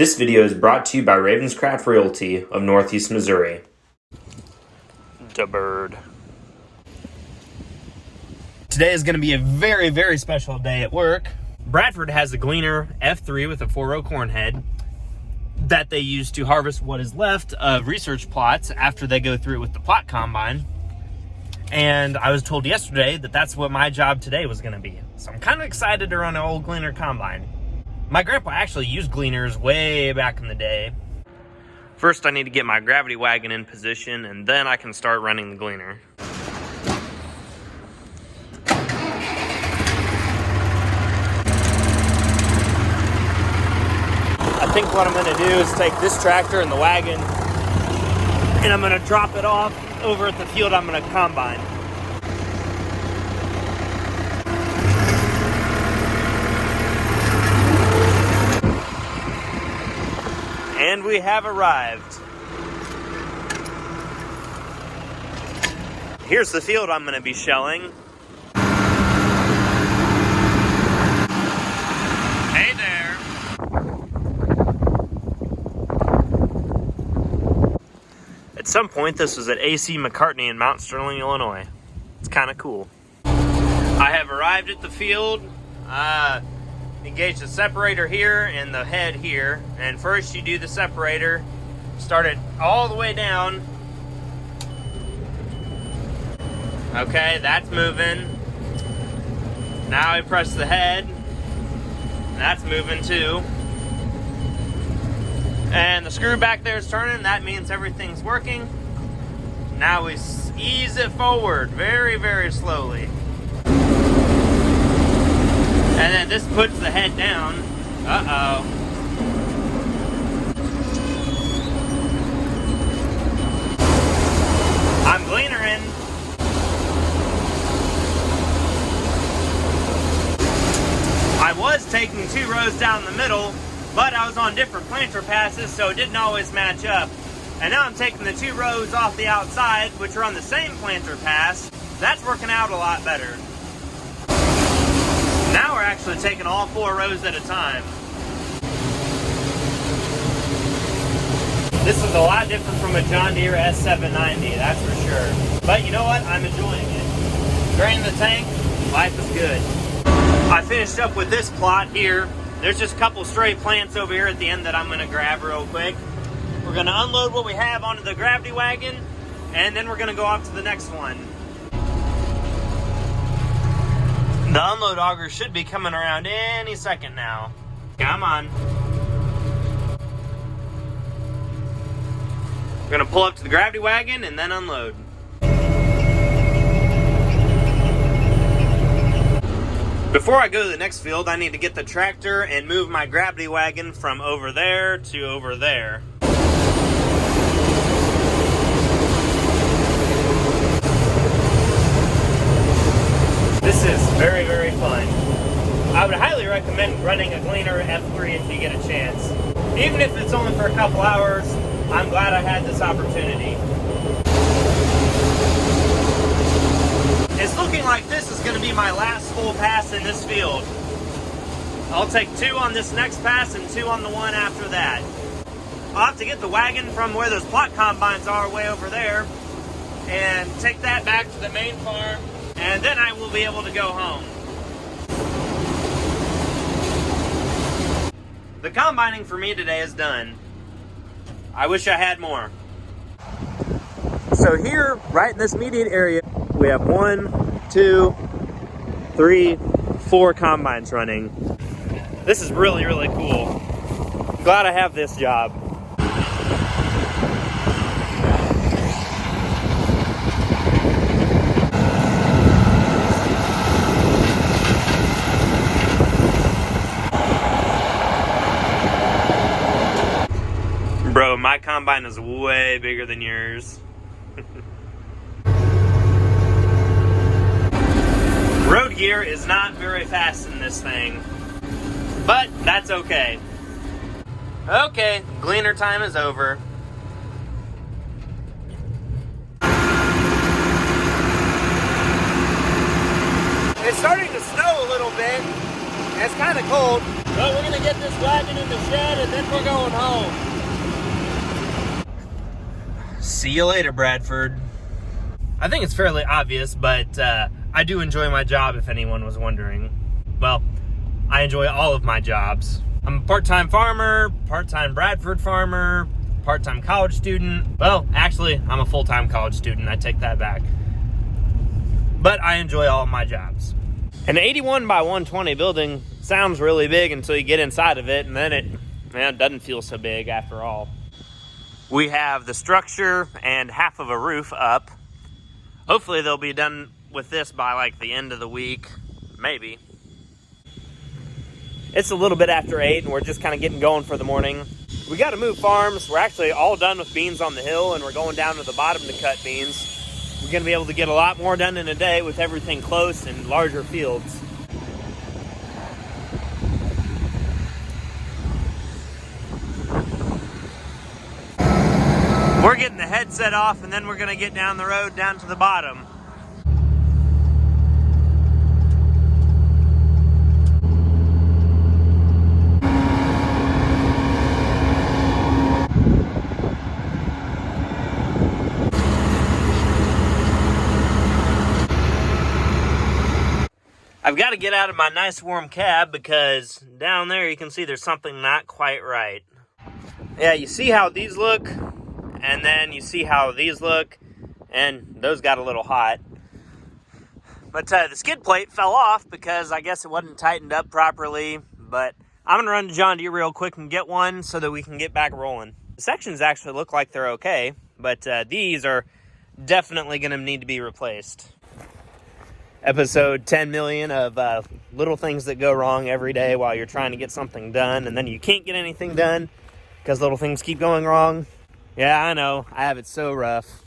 This video is brought to you by Ravenscraft Realty of Northeast Missouri. Da bird. Today is going to be a very, very special day at work. Bradford has a Gleaner F3 with a 4-row corn head that they use to harvest what is left of research plots after they go through it with the plot combine. And I was told yesterday that that's what my job today was going to be. So I'm kind of excited to run an old Gleaner combine. My grandpa actually used Gleaners way back in the day. First, I need to get my gravity wagon in position, and then I can start running the Gleaner. I think what I'm going to do is take this tractor and the wagon, and I'm going to drop it off over at the field I'm going to combine. And we have arrived. Here's the field I'm going to be shelling. Hey there. At some point, this was at AC McCartney in Mount Sterling, Illinois. It's kind of cool. I have arrived at the field. Engage the separator here and the head here. And first you do the separator. Start it all the way down. Okay, that's moving. Now I press the head. That's moving too. And the screw back there is turning. That means everything's working. Now we ease it forward very, very slowly. And then this puts the head down. Uh-oh. I'm Gleanering. I was taking 2 rows down the middle, but I was on different planter passes, so it didn't always match up. And now I'm taking the 2 rows off the outside, which are on the same planter pass. That's working out a lot better. Now we're actually taking all 4 rows at a time. This is a lot different from a John Deere S790, that's for sure. But you know what? I'm enjoying it. Draining the tank, life is good. I finished up with this plot here. There's just a couple stray plants over here at the end that I'm going to grab real quick. We're going to unload what we have onto the gravity wagon, and then we're going to go off to the next one. The unload auger should be coming around any second now. Come on. We're gonna pull up to the gravity wagon and then unload. Before I go to the next field, I need to get the tractor and move my gravity wagon from over there to over there. This is very, very fun. I would highly recommend running a Gleaner F3 if you get a chance. Even if it's only for a couple hours, I'm glad I had this opportunity. It's looking like this is going to be my last full pass in this field. I'll take 2 on this next pass and 2 on the one after that. I'll have to get the wagon from where those plot combines are way over there and take that back to the main farm. And then I will be able to go home. The combining for me today is done. I wish I had more. So here, right in this median area, we have 1, 2, 3, 4 combines running. This is really, really cool. I'm glad I have this job. Bro, my combine is way bigger than yours. Road gear is not very fast in this thing, but that's okay. Okay, Gleaner time is over. It's starting to snow a little bit, It's kind of cold, but we're gonna get this wagon in the shed and then we're going home. See you later, Bradford. I think it's fairly obvious, but I do enjoy my job, if anyone was wondering. Well, I enjoy all of my jobs. I'm a part-time farmer, part-time Bradford farmer, part-time college student. Well, actually, I'm a full-time college student. I take that back. But I enjoy all of my jobs. An 81 by 120 building sounds really big until you get inside of it, and then it doesn't feel so big after all. We have the structure and half of a roof up. Hopefully they'll be done with this by like the end of the week, maybe. It's a little bit after 8 and we're just kind of getting going for the morning. We got to move farms. We're actually all done with beans on the hill and we're going down to the bottom to cut beans. We're going to be able to get a lot more done in a day with everything close and larger fields. We're getting the headset off and then we're going to get down the road down to the bottom. I've got to get out of my nice warm cab because down there you can see there's something not quite right. Yeah, you see how these look, and then you see how these look, and those got a little hot. But the skid plate fell off because I guess it wasn't tightened up properly, but I'm going to run to John Deere real quick and get one so that we can get back rolling. The sections actually look like they're okay, but these are definitely going to need to be replaced. Episode 10 million of little things that go wrong every day while you're trying to get something done, and then you can't get anything done because little things keep going wrong. Yeah, I know. I have it so rough.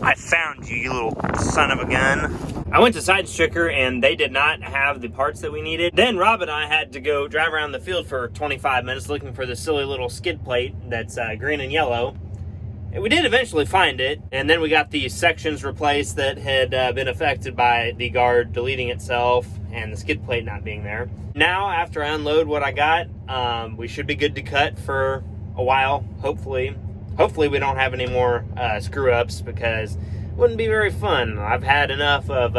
I found you, you little son of a gun. I went to Side Stricker, and they did not have the parts that we needed. Then Rob and I had to go drive around the field for 25 minutes looking for this silly little skid plate that's green and yellow. We did eventually find it, and then we got the sections replaced that had been affected by the guard deleting itself and the skid plate not being there. Now, after I unload what I got, we should be good to cut for a while, hopefully. Hopefully we don't have any more screw-ups because it wouldn't be very fun. I've had enough of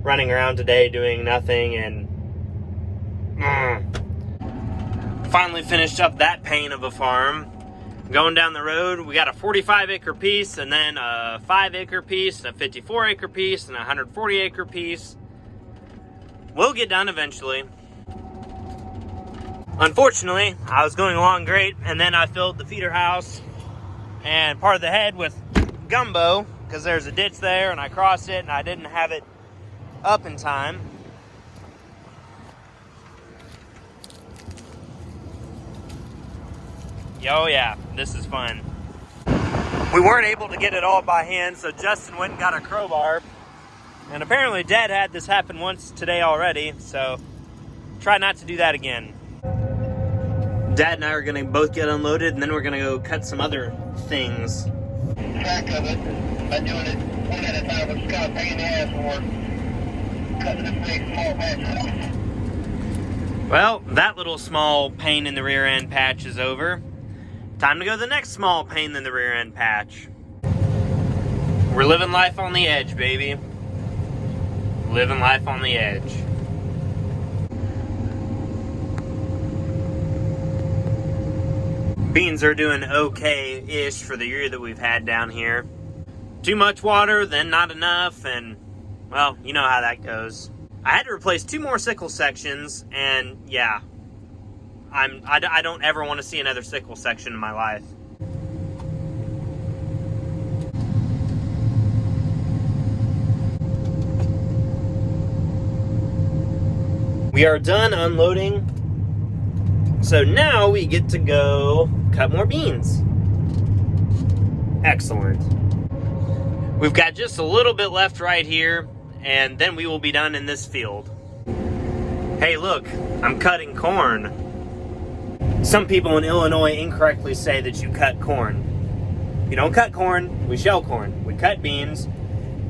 running around today doing nothing and finally finished up that pain of a farm. Going down the road, we got a 45-acre piece, and then a 5-acre piece, a 54-acre piece, and a 140-acre piece. We'll get done eventually. Unfortunately, I was going along great, and then I filled the feeder house and part of the head with gumbo, because there's a ditch there, and I crossed it, and I didn't have it up in time. Oh yeah, this is fun. We weren't able to get it all by hand, so Justin went and got a crowbar. And apparently Dad had this happen once today already, so try not to do that again. Dad and I are gonna both get unloaded, and then we're gonna go cut some other things. Track of it, by doing it one at a time, which is kind of a pain in the ass for cutting this big small patch. Well, that little small pain in the rear end patch is over. Time to go to the next small pain in the rear end patch. We're living life on the edge, baby. Living life on the edge. Beans are doing okay-ish for the year that we've had down here. Too much water, then not enough, and, well, you know how that goes. I had to replace 2 more sickle sections, and yeah, I don't ever want to see another sickle section in my life. We are done unloading, so now we get to go cut more beans. Excellent. We've got just a little bit left right here, and then we will be done in this field. Hey, look, I'm cutting corn. Some people in Illinois incorrectly say that you cut corn. You don't cut corn, we shell corn. We cut beans.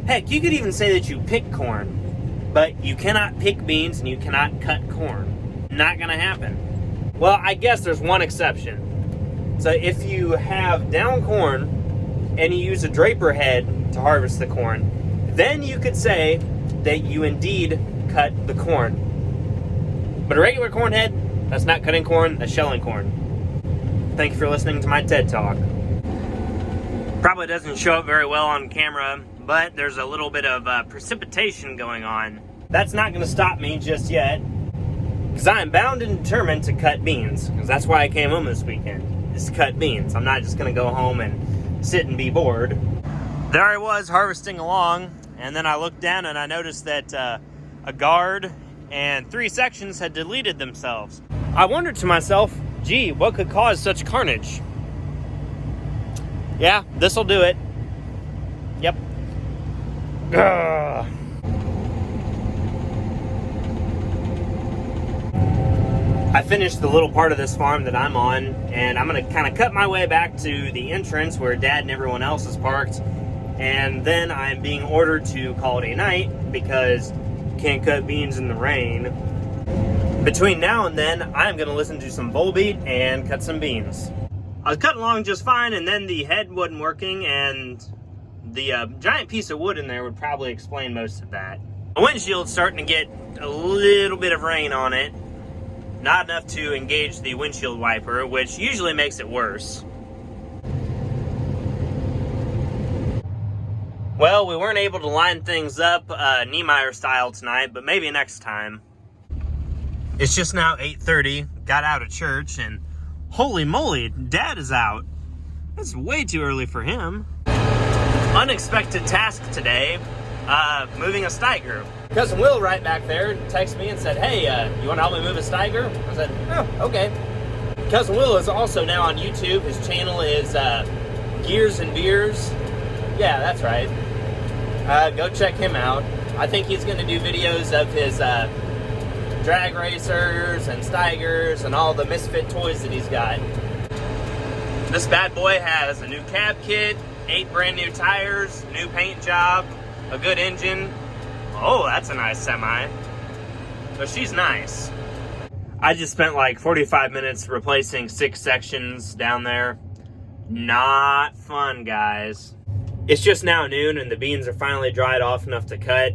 Heck, you could even say that you pick corn. but you cannot pick beans and you cannot cut corn. Not gonna happen. Well, I guess there's one exception. So if you have down corn and you use a draper head to harvest the corn, then you could say that you indeed cut the corn. But a regular corn head, that's not cutting corn, that's shelling corn. Thank you for listening to my TED Talk. Probably doesn't show up very well on camera, but there's a little bit of precipitation going on. That's not going to stop me just yet, because I am bound and determined to cut beans, because that's why I came home this weekend, is to cut beans. I'm not just going to go home and sit and be bored. There I was harvesting along, and then I looked down and I noticed that a guard and 3 sections had deleted themselves. I wondered to myself, gee, what could cause such carnage? Yeah, this'll do it. Yep. Ugh. I finished the little part of this farm that I'm on, and I'm gonna kind of cut my way back to the entrance where Dad and everyone else is parked, and then I'm being ordered to call it a night because can't cut beans in the rain. Between now and then, I'm gonna listen to some Volbeat and cut some beans. I was cutting along just fine, and then the head wasn't working, and the giant piece of wood in there would probably explain most of that. The windshield's starting to get a little bit of rain on it. Not enough to engage the windshield wiper, which usually makes it worse. Well, we weren't able to line things up Niemeyer style tonight, but maybe next time. It's just now 8:30, got out of church, and holy moly, Dad is out. That's way too early for him. Unexpected task today, moving a Steiger. Cousin Will right back there texted me and said, hey, you want to help me move a Steiger? I said, oh, okay. Cousin Will is also now on YouTube. His channel is N Biers. Yeah, that's right. Go check him out. I think he's going to do videos of his drag racers and Steigers and all the misfit toys that he's got. This bad boy has a new cab kit, 8 brand new tires, new paint job, a good engine. Oh, that's a nice semi. But she's nice. I just spent like 45 minutes replacing 6 sections down there. Not fun, guys. It's just now noon and the beans are finally dried off enough to cut.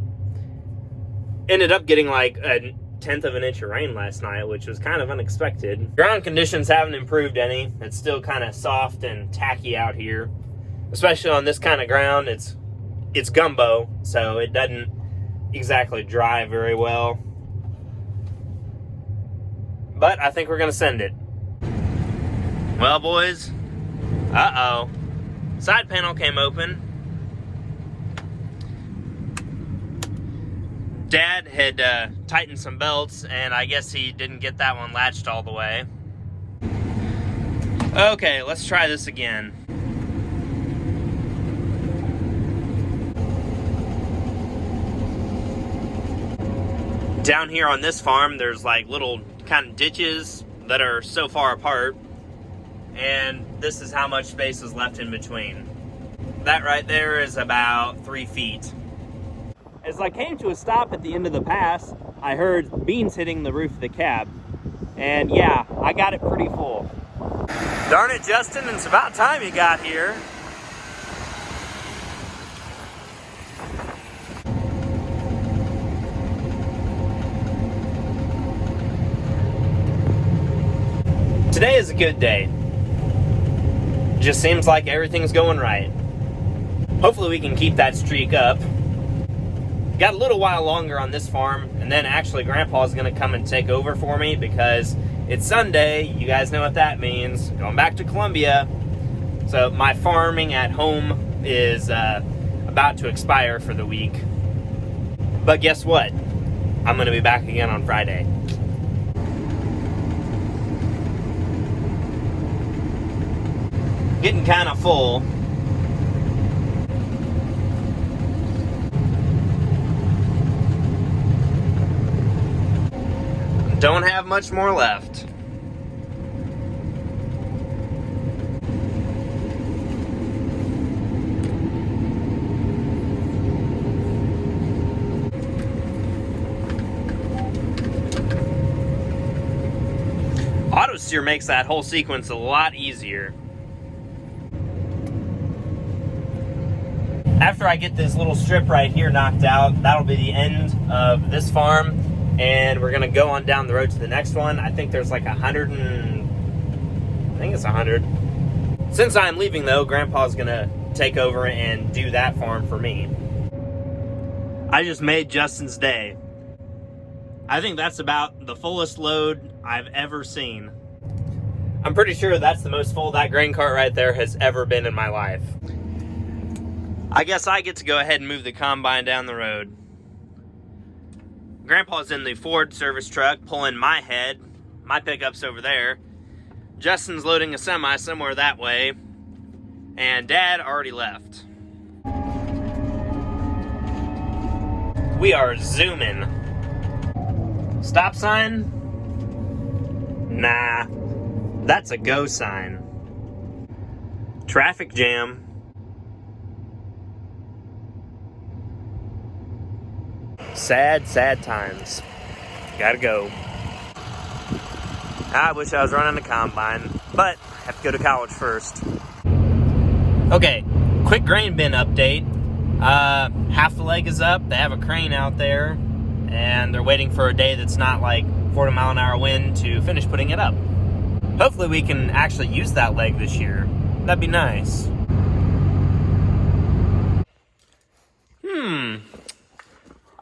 Ended up getting like a 1/10 of an inch of rain last night, which was kind of unexpected. Ground conditions haven't improved any. It's still kind of soft and tacky out here. Especially on this kind of ground, it's gumbo, so it doesn't exactly dry very well. But I think we're gonna send it. Well, boys, uh-oh. Side panel came open. Dad had tightened some belts, and I guess he didn't get that one latched all the way. Okay, let's try this again. Down here on this farm, there's like little kind of ditches that are so far apart, and this is how much space is left in between. That right there is about 3 feet. As I came to a stop at the end of the pass, I heard beans hitting the roof of the cab. And yeah, I got it pretty full. Darn it, Justin, it's about time you got here. Today is a good day. Just seems like everything's going right. Hopefully we can keep that streak up. Got a little while longer on this farm, and then actually Grandpa's gonna come and take over for me because it's Sunday. You guys know what that means. Going back to Columbia. So my farming at home is about to expire for the week. But guess what? I'm gonna be back again on Friday. Getting kind of full. Don't have much more left. auto steer makes that whole sequence a lot easier. After I get this little strip right here knocked out, that'll be the end of this farm, and we're gonna go on down the road to the next one. I think there's like 100 I think it's 100. Since I'm leaving though, Grandpa's gonna take over and do that farm for me. I just made Justin's day. I think that's about the fullest load I've ever seen. I'm pretty sure that's the most full that grain cart right there has ever been in my life. I guess I get to go ahead and move the combine down the road. Grandpa's in the Ford service truck pulling my head. My pickup's over there. Justin's loading a semi somewhere that way. And Dad already left. We are zooming. Stop sign? Nah, that's a go sign. Traffic jam. Sad, sad times. Gotta go. I wish I was running a combine, but I have to go to college first. Okay, quick grain bin update. Half the leg is up. They have a crane out there, and they're waiting for a day that's not like 40-mile-an-hour wind to finish putting it up. Hopefully we can actually use that leg this year. That'd be nice.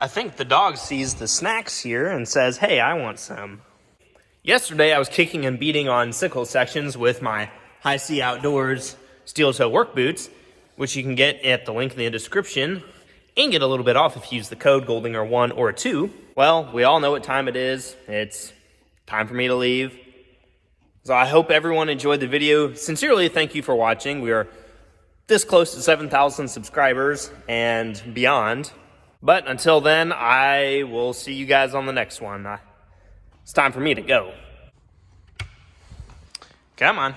I think the dog sees the snacks here and says, hey, I want some. Yesterday I was kicking and beating on sickle sections with my HISEA Outdoors steel toe work boots, which you can get at the link in the description, and get a little bit off if you use the code GOLDINGER1 or 2. Well, we all know what time it is. It's time for me to leave. So I hope everyone enjoyed the video. Sincerely, thank you for watching. We are this close to 7,000 subscribers and beyond. But until then, I will see you guys on the next one. It's time for me to go. Come on.